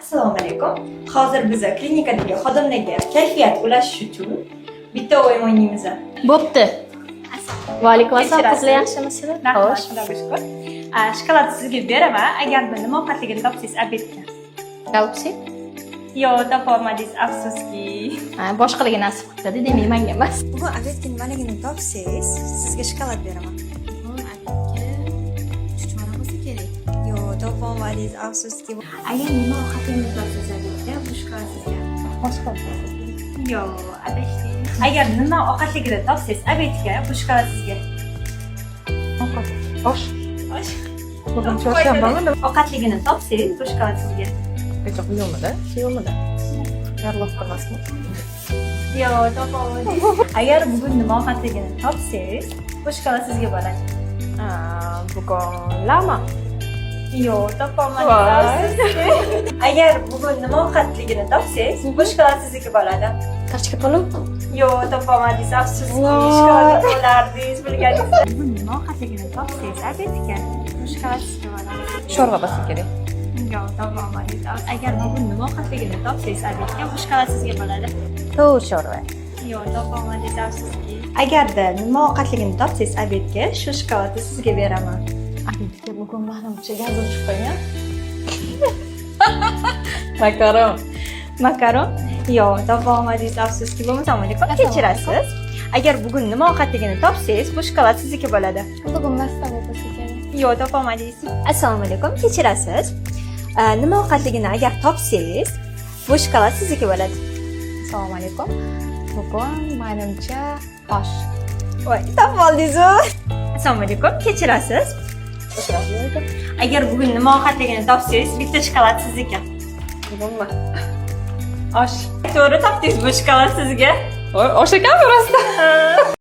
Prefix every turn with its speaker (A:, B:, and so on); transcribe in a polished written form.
A: Assalomu alaykum. Hozir biz klinikadagi xodimlarga kayfiyat ulashish uchun bitta o'yin o'ynaymiz.
B: Bo'pti. Va alaykum assalom.
A: Kechirasiz.
B: Qizlar yaxshimisizlar?
A: Rahmat, xudoga shukur. Shokolad sizga beraman, agarda nima ovqatligini topsangiz obedga.
B: Galpsi?
A: Yo'q, topolmadingiz, afsuski.
B: Boshqalarga nasib qildi, demak menga emas.
A: Bugun obedga nimaligini topsangiz, sizga shokolad beraman.
B: Chuchvara bo'lsa kerak.
A: Yo'q, topolmadingiz, afsuski.
B: Agar nima ovqatingizni topsangiz, obedga bu shokolad sizga. Boshqa.
A: Yo'q, adashdingiz. Agar nima ovqatligini topsangiz, obedga bu shokolad sizga.
B: Ovqat. Osh.
A: Osh.
B: Bugun chorshanbami?
A: Ovqatligini topsangiz, bu shokolad sizga.
B: Hech yo'qmidi? Yo'qmidi? Yarlab qolmasmi?
A: Yo'q, topolmadingiz. Agar bugun nima ovqatligini topsangiz, bu shokolad sizga bo'ladi.
B: Bugun lama.
A: Yo'q, topolmadingiz. Agar bugun nima ovqatligini topsangiz, bu shokolad sizniki bo'ladi.
B: Karchka palov?
A: Yo'q, topolmadingiz. Afsuski, shokolad bo'lardingiz, bilganingiz. Bugun nima ovqatligini topsangiz, obedga bu shokolad sizga bo'ladi.
B: Sho'rva bo'lsa kerak.
A: Yo'q, topolmadingiz. Agar bugun nima ovqatligini topsangiz, obedga bu shokolad sizga bo'ladi.
B: Tovuq sho'rva.
A: Yo'q, topolmadingiz, afsuski. Agarda nima ovqatligini topsangiz, obedga shu shokoladni sizga beraman.
B: Obedga bugun manimcha gaz o'chib qolgan. Makaron.
A: Makaron? Yo'q, topolmadingiz, afsuski. Assalomu alaykum. Kechirasiz. Agar bugun nima ovqatligini topsangiz, bu shokolad sizniki bo'ladi.
B: Bugun mastava bo'lsa kerak.
A: Yo'q, topolmadingiz. Assalomu alaykum. Kechirasiz. Nima ovqatligini agar topsangiz, bu shokolad sizniki bo'ladi.
B: Assalomu alaykum. Bugun manimcha osh.
A: Voy, topib oldingiz. Assalomu alaykum. Kechirasiz. Agar bugun nima ovqatligini topsangiz, bitta shokolad sizniki.
B: Bugunmi?
A: Osh. To'g'ri topdingiz, bu shokolad sizga.
B: Osh ekanmi rostdan?